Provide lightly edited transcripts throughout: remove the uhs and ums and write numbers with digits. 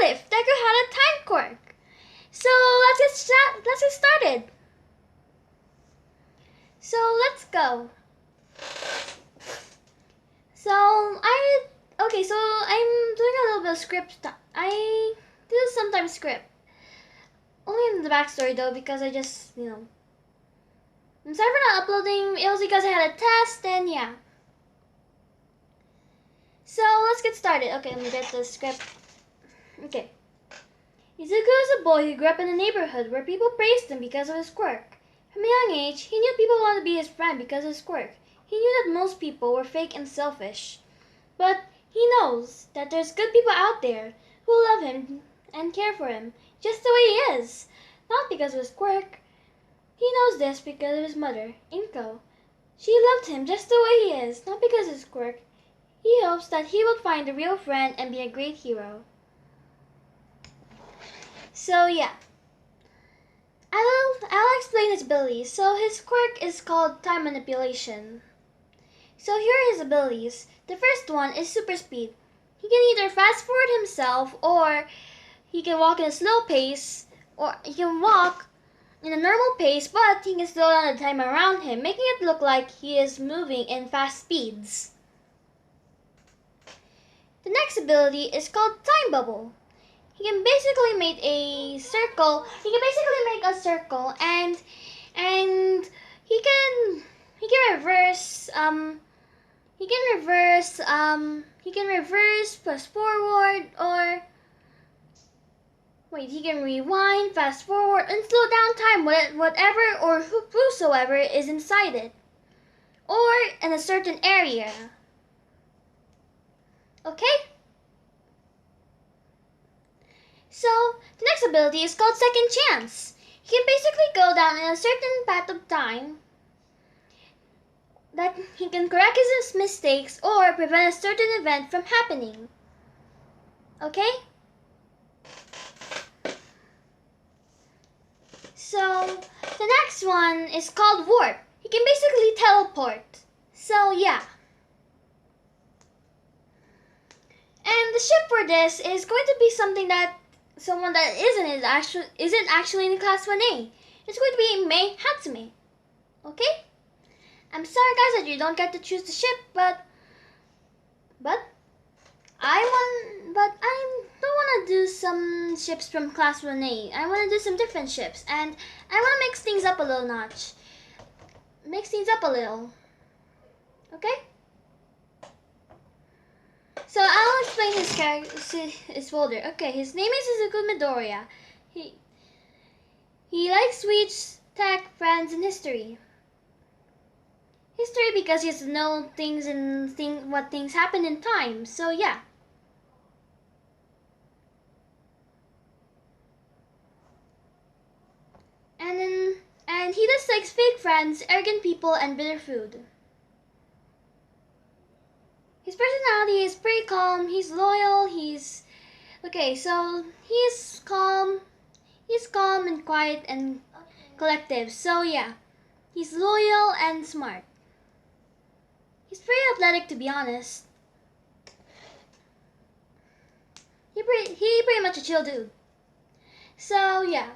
What if Deku had a time quirk? So let's get started. So let's go. So I'm doing a little bit of script. I do sometimes script. Only in the backstory though, because I just, I'm sorry for not uploading. It was because I had a test, and yeah. So let's get started. Okay, let me get the script. Okay. Izuku is a boy who grew up in a neighborhood where people praised him because of his quirk. From a young age, he knew people wanted to be his friend because of his quirk. He knew that most people were fake and selfish. But he knows that there's good people out there who love him and care for him just the way he is, not because of his quirk. He knows this because of his mother, Inko. She loved him just the way he is, not because of his quirk. He hopes that he will find a real friend and be a great hero. So yeah, I'll explain his abilities. So his quirk is called time manipulation. So here are his abilities. The first one is super speed. He can either fast forward himself, or he can walk in a slow pace, or he can walk in a normal pace, but he can slow down the time around him, making it look like he is moving in fast speeds. The next ability is called time bubble. He can basically make a circle. And he can reverse, fast forward, or he can rewind, fast forward, and slow down time, whatever or whosoever is inside it, or in a certain area. Okay? So, the next ability is called Second Chance. He can basically go down in a certain path of time that he can correct his mistakes or prevent a certain event from happening. Okay? So, the next one is called Warp. He can basically teleport. So, yeah. And the ship for this is going to be someone that isn't actually in class 1A. It's going to be Mei Hatsume. Okay? I'm sorry guys that you don't get to choose the ship, but I don't want to do some ships from class 1A. I want to do some different ships, and I want to mix things up a little notch. Okay? So I'll explain his character, his folder. Okay, his name is Izuku Midoriya. He likes sweets, tech, friends, and history. History because he has to know things and what things happen in time. So yeah. And he dislikes fake friends, arrogant people, and bitter food. His personality is pretty calm. He's loyal. He's calm. He's calm and quiet and collective. So yeah, he's loyal and smart. He's pretty athletic, to be honest. He pretty much a chill dude. So yeah.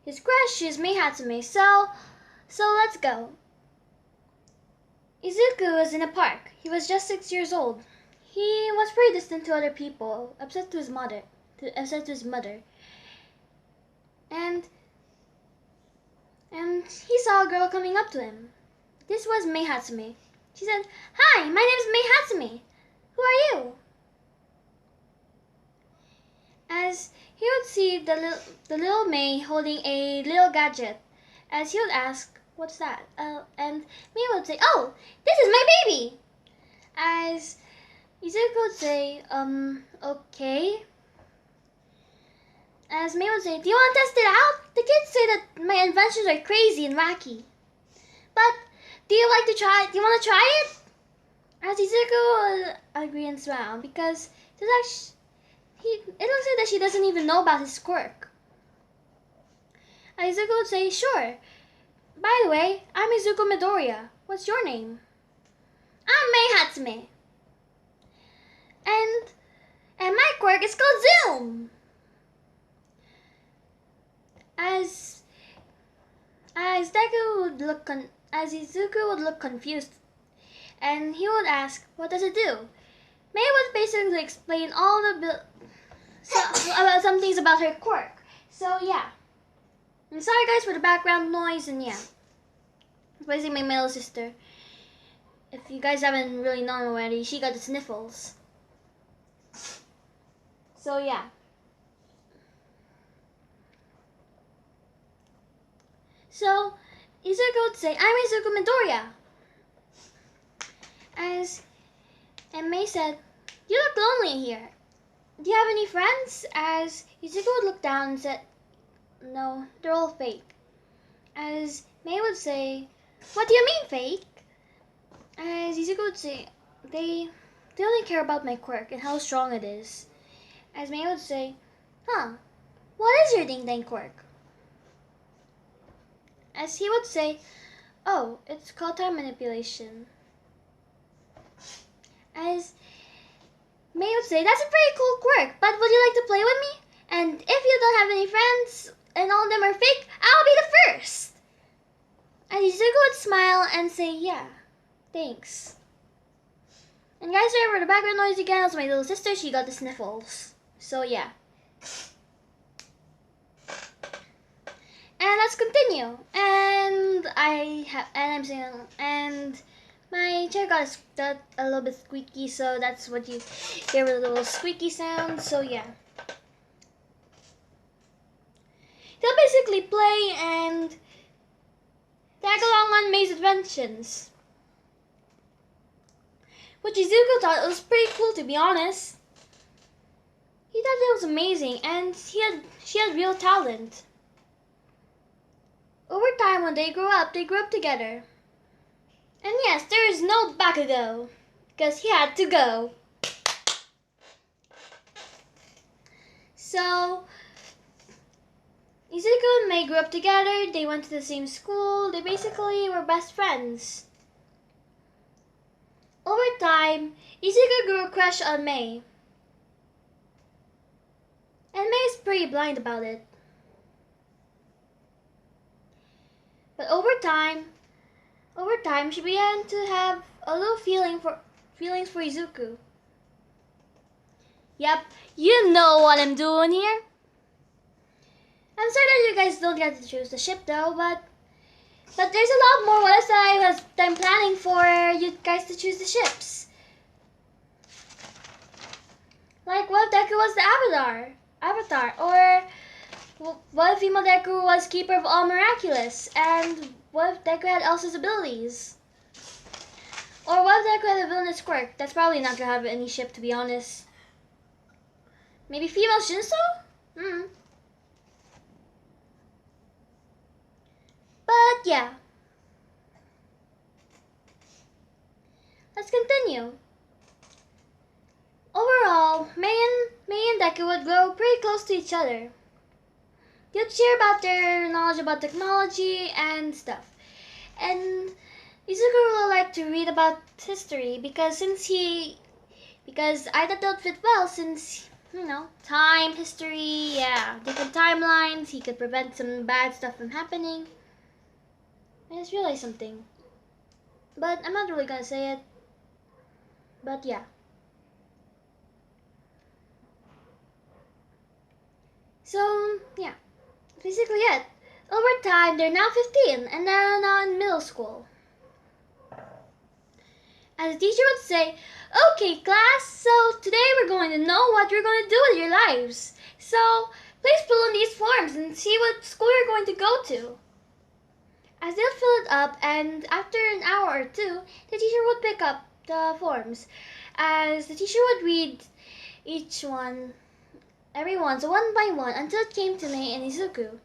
His crush is Mei Hatsume. So let's go. Izuku was in a park. He was just 6 years old. He was pretty distant to other people, upset to his mother. And he saw a girl coming up to him. This was Mei Hatsume. She said, "Hi, my name is Mei Hatsume. Who are you?" As he would see the little Mei holding a little gadget, as he would ask, "What's that?" And Mei would say, "Oh, this is my baby." As Izuku would say, "Okay." As Mei would say, "Do you want to test it out? The kids say that my inventions are crazy and wacky. But do you want to try it?" As Izuku would agree and smile, because it looks like that she doesn't even know about his quirk. Izuku would say, "Sure. By the way, I'm Izuku Midoriya. What's your name?" "I'm Mei Hatsume." And And my quirk is called Zoom. As Izuku would look confused, and he would ask, "What does it do?" May would basically explain all about some things about her quirk. So yeah, I'm sorry guys for the background noise, and yeah, it's basically my middle sister. If you guys haven't really known already, she got the sniffles. So yeah. So Izuku would say, "I'm Izuku Midoriya." And May said, "You look lonely here. Do you have any friends?" As Izuku would look down and said, "No, they're all fake." As May would say, "What do you mean fake?" As Izuku would say, they only care about my quirk and how strong it is." As May would say, "Huh, what is your ding dang quirk?" As he would say, "Oh, it's called time manipulation." As May would say, "That's a pretty cool quirk, but would you like to play with me? And if you don't have any friends and all of them are fake, I'll be the first." And Izuku would smile and say, "Yeah, thanks." And guys, sorry for the background noise again. That's my little sister. She got the sniffles. So yeah. And let's continue. And I'm saying, and my chair got a little bit squeaky, so that's what you hear with a little squeaky sound. So yeah. They'll basically play and tag along on May's adventures, which Izuku thought was pretty cool, to be honest. He thought it was amazing, and she had real talent. Over time, when they grew up together. And yes, there is no Bakugo, because he had to go. So, Izuku and Mei grew up together, they went to the same school, they basically were best friends. Over time, Izuku grew a crush on Mei. And Mei is pretty blind about it. But over time, she began to have a little feelings for Izuku. Yep, you know what I'm doing here. I'm sorry that you guys don't get to choose the ship though, but there's a lot more what I'm planning for you guys to choose the ships. Like what if Deku was the Avatar, or what if female Deku was keeper of all miraculous, and what if Deku had Elsa's abilities? Or what if Deku had a villainous quirk? That's probably not gonna have any ship, to be honest. Maybe female Shinso? But yeah. Let's continue. Overall, Mei and Deku would grow pretty close to each other. They'd share about their knowledge about technology and stuff. And Izuku really liked to read about history because I thought that would fit well since, time, history, yeah, different timelines, he could prevent some bad stuff from happening. I just realized something. But I'm not really gonna say it. But yeah. So, yeah. Basically it. Over time, they're now 15 and they're now in middle school. And the teacher would say, "Okay, class, so today we're going to know what you're going to do with your lives. So, please fill in these forms and see what school you're going to go to." As they'll fill it up, and after an hour or two, the teacher would pick up the forms. As the teacher would read everyone, so one by one, until it came to Mei and Izuku.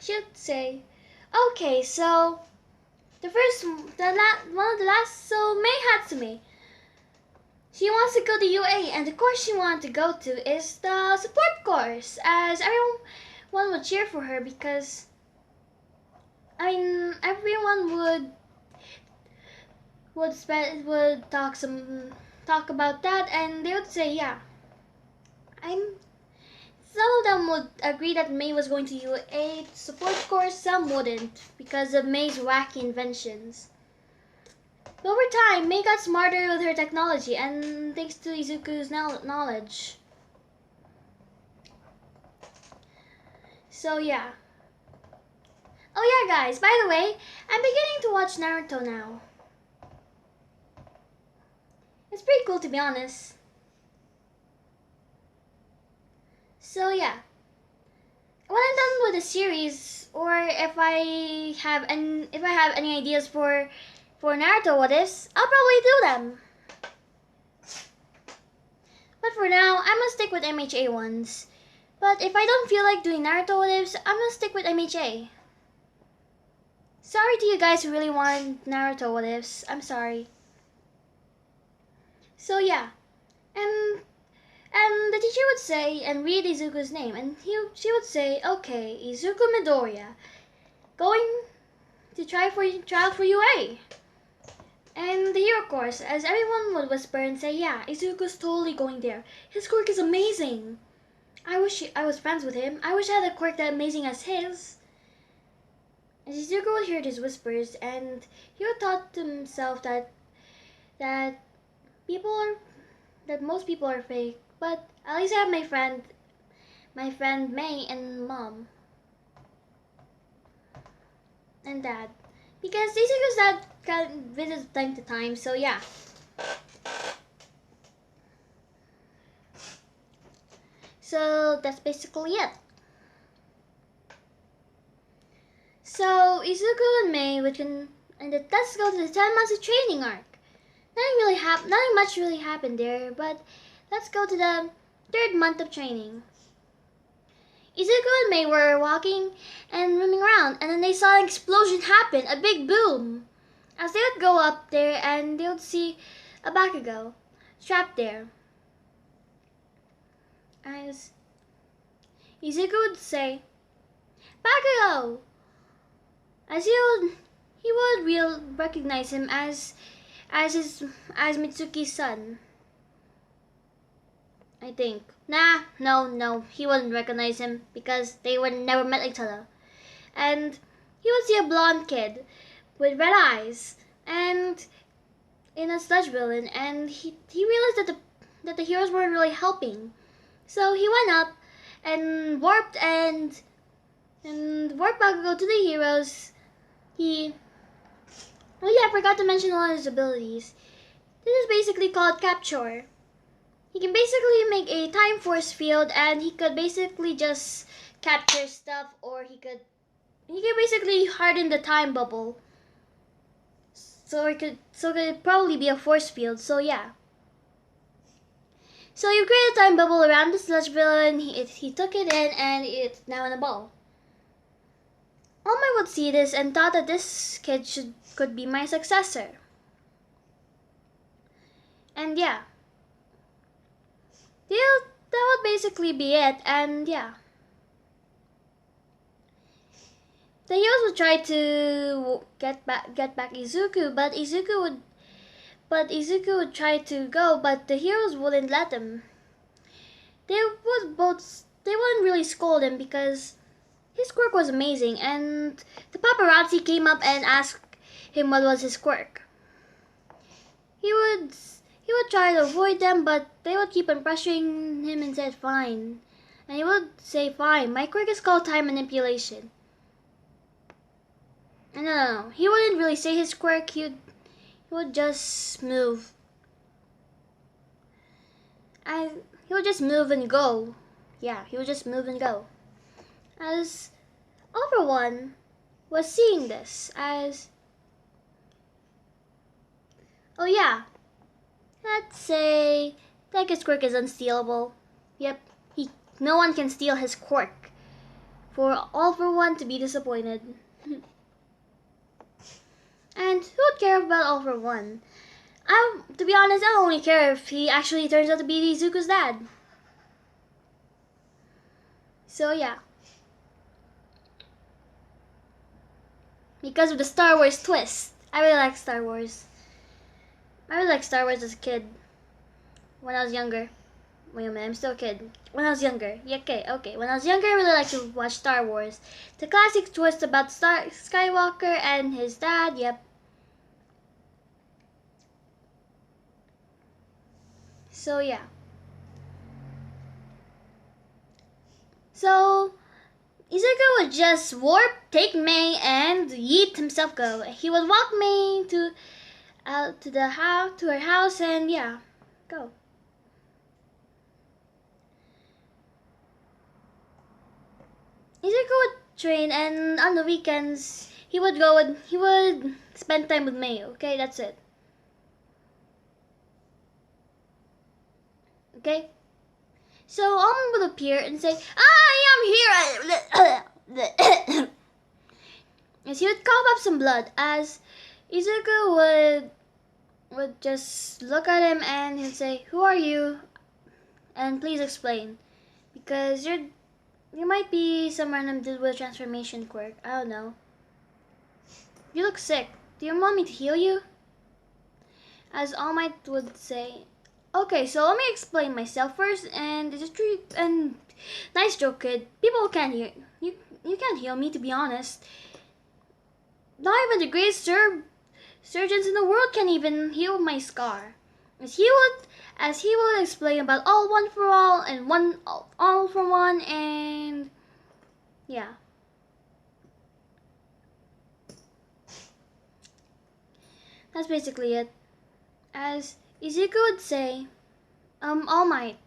She would say, "Okay, so one of the last, so Mei Hatsumi. She wants to go to UA, and the course she wanted to go to is the support course, as everyone would cheer for her because, everyone would talk about that, and they would say, yeah, I'm some of them would agree that May was going to do a support course, some wouldn't because of May's wacky inventions. But over time, May got smarter with her technology and thanks to Izuku's knowledge. So yeah. Oh yeah guys, by the way, I'm beginning to watch Naruto now. It's pretty cool to be honest. So yeah. When I'm done with the series, or if I have any ideas for Naruto what ifs, I'll probably do them. But for now, I'm gonna stick with MHA ones. But if I don't feel like doing Naruto what ifs, I'm gonna stick with MHA. Sorry to you guys who really want Naruto what ifs. I'm sorry. So yeah, and the teacher would say and read Izuku's name, and she would say, "Okay, Izuku Midoriya, going to trial for UA." And the hero course, as everyone would whisper and say, "Yeah, Izuku's totally going there. His quirk is amazing. I wish I was friends with him. I wish I had a quirk that amazing as his." And Izuku would hear these whispers, and he would thought to himself that most people are fake, but at least I have my friend May and mom and dad, because Izuku's dad can visit time to time. So yeah. So that's basically it. So Izuku and May let's go to the 10 months of training arc. Nothing much really happened there, but let's go to the 3rd month of training. Izuku and May were walking and roaming around, and then they saw an explosion happen, a big boom. As they would go up there, and they would see a Bakugo trapped there. As Izuku would say, "Bakugo!" As he would recognize him as Mitsuki's son. I think. No, he wouldn't recognize him because they would never met each other. And he would see a blonde kid with red eyes and in a sludge villain, and he realized that the heroes weren't really helping. So he went up and warped Bakugo to the heroes. Oh yeah, I forgot to mention one of his abilities. This is basically called Capture. He can basically make a time force field, and he could basically just capture stuff, or he could basically harden the time bubble. So it could probably be a force field. So yeah. So you create a time bubble around the sludge villain. He took it in, and it's now in a ball. All Might would see this and thought that this kid could be my successor. And yeah. That would basically be it, and yeah. The heroes would try to get back Izuku, but Izuku would try to go, but the heroes wouldn't let him. They wouldn't really scold him because his quirk was amazing, and the paparazzi came up and asked him what was his quirk. He would try to avoid them, but they would keep on pressuring him and said fine. And he would say fine, my quirk is called time manipulation. And no, he wouldn't really say his quirk, he would just move. And he would just move and go. Yeah, he would just move and go. As everyone was seeing this as, oh yeah, let's say Deku's quirk is unstealable. Yep, no one can steal his quirk. For All For One to be disappointed. And who would care about All For One? To be honest, I only care if he actually turns out to be Izuku's dad. So yeah. Because of the Star Wars twist. I really like Star Wars. I really liked Star Wars as a kid. When I was younger. Wait a minute, I'm still a kid. When I was younger. Yeah, okay. When I was younger, I really liked to watch Star Wars. The classic twist about Skywalker and his dad, yep. So, yeah. So, Izuku would just warp, take Mei, and yeet himself go. He would walk Mei out to the house, to her house, and yeah, go. Izuku would train, and on the weekends he would spend time with Mei. Okay, that's it. Okay. So Almond would appear and say, "I am here." As he would cough up some blood, as Izuku would just look at him and he'd say, "Who are you? And please explain, because you might be some random dude with a transformation quirk. I don't know. You look sick. Do you want me to heal you?" As All Might would say, "Okay, so let me explain myself first. And it's a treat and nice joke, kid. People can't heal you. You can't heal me, to be honest. Not even the greatest surgeons in the world can even heal my scar." As he would explain about all one for all and all for one, and yeah. That's basically it. As Izuku would say, All Might,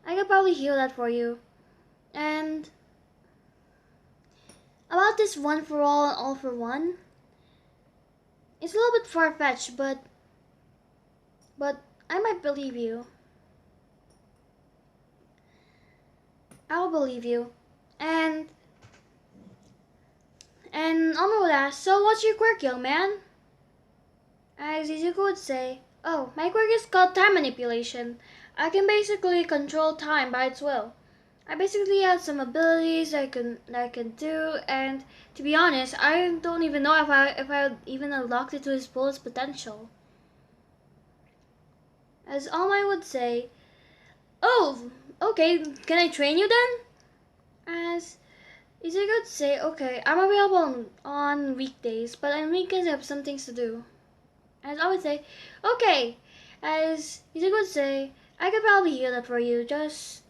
I could probably heal that for you. And about this one for all and all for one, it's a little bit far-fetched, but I might believe you. I'll believe you. And Alma would ask, "So what's your quirk, young man?" As Izuku would say, "Oh, my quirk is called time manipulation. I can basically control time by its will. I basically have some abilities I can do, and to be honest, I don't even know if I even unlocked it to its fullest potential." As All Might would say, "Oh, okay, can I train you then?" As Izuku would say, "Okay, I'm available on weekdays, but on weekends I have some things to do." As I would say, "Okay." As Izuku would say, "I could probably heal that for you. Just,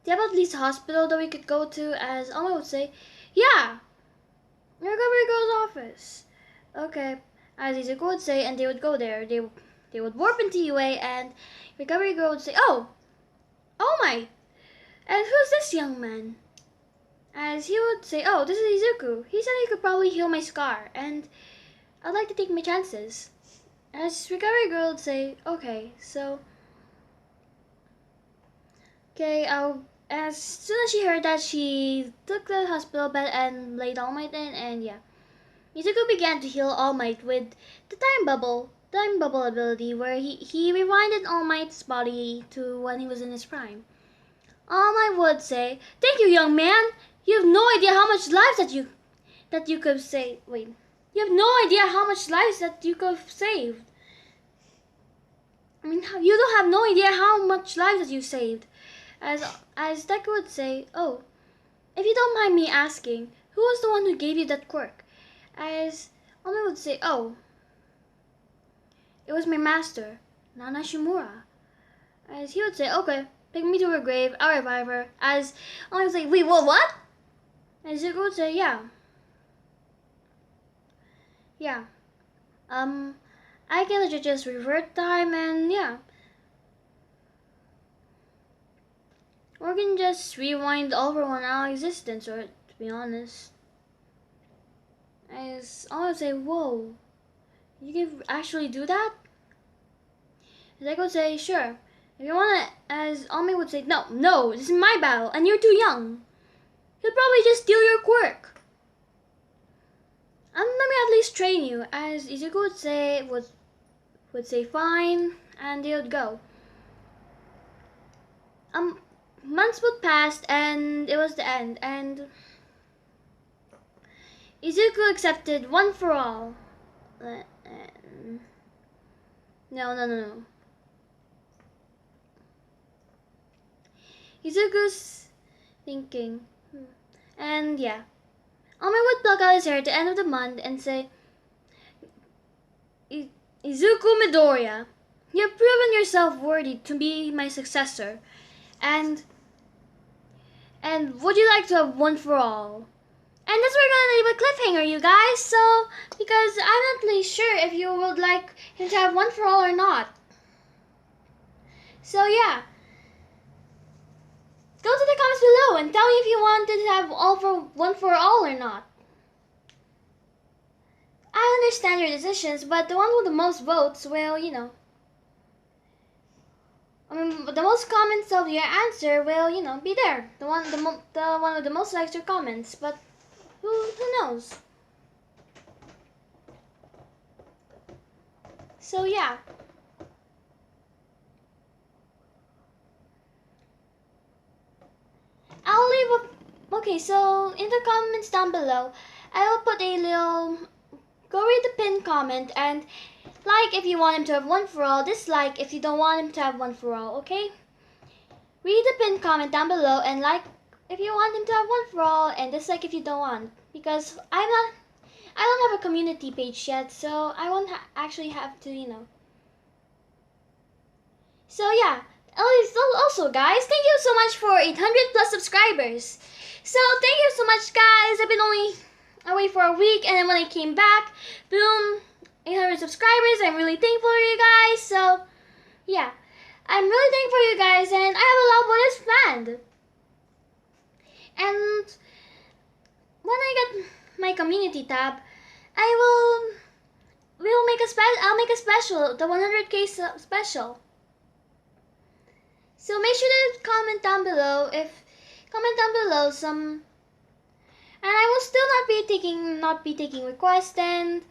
do you have at least a hospital that we could go to?" As Alma would say, "Yeah, your recovery girl's office." Okay. As Izuku would say, and they would go there. They would warp into UA, and recovery girl would say, "Oh my, and who's this young man?" As he would say, "Oh, this is Izuku. He said he could probably heal my scar, and I'd like to take my chances." As recovery girl would say, "Okay, so, okay, as soon as she heard that, she took the hospital bed and laid All Might in, and yeah. Izuku began to heal All Might with the time bubble ability, where he rewinded All Might's body to when he was in his prime. All Might would say, "Thank you, young man. You have no idea how much lives that you could save. Wait, you have no idea how much lives that you could have saved. I mean, you don't have no idea how much lives that you saved." As Deku would say, "Oh, if you don't mind me asking, who was the one who gave you that quirk?" As Omi would say, "Oh, it was my master, Nana Shimura." As he would say, "Okay, take me to her grave, I'll revive her." As Omi would say, "Wait, what?" As Zuko would say, "Yeah. Yeah. I can legit just revert time, and yeah. Or we can just rewind over on our existence, or to be honest." As I would say, "Whoa, you can actually do that?" As I would say, "Sure. If you wanna," as Omi would say, No, this is my battle, and you're too young. He'll probably just steal your quirk. And let me at least train you." As Izuku would say fine, and they would go. Months would pass, and it was the end, and Izuku accepted one for all. No. Izuku's thinking. And yeah. Omer would pluck out his hair at the end of the month and say, Izuku Midoriya, you have proven yourself worthy to be my successor. And would you like to have one for all? And that's where we're gonna leave a cliffhanger, you guys. So, because I'm not really sure if you would like him to have one for all or not. So yeah. Go to the comments below and tell me if you wanted to have one for all or not. I understand your decisions, but the one with the most votes will, the most comments of your answer will, be there. The one with the most likes or comments. But who knows? So yeah. I'll leave a... Okay, so in the comments down below, I will put a little... Go read the pinned comment and like if you want him to have one for all, dislike if you don't want him to have one for all, okay? Read the pinned comment down below and like if you want him to have one for all and dislike if you don't want. Because I don't have a community page yet, so I won't actually have to, So yeah. Also, guys, thank you so much for 800 plus subscribers. So thank you so much, guys. I've been only away for a week, and then when I came back, boom, 800 subscribers. I'm really thankful for you guys. So yeah, I'm really thankful for you guys, and I have a lot of what is planned. And when I get my community tab, I'll make a special, the 100K special. So make sure to comment down below some, and I will still not be taking requests, and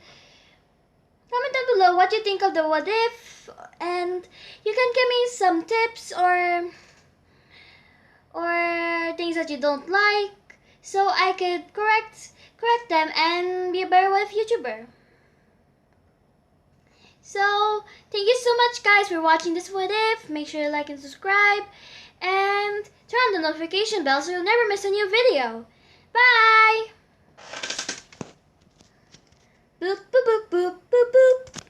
comment down below what you think of the what if, and you can give me some tips or things that you don't like, so I could correct them and be a better what if YouTuber. So, thank you so much, guys, for watching this what if. Make sure to like and subscribe, and turn on the notification bell so you'll never miss a new video. Bye! Boop, boop, boop, boop, boop, boop.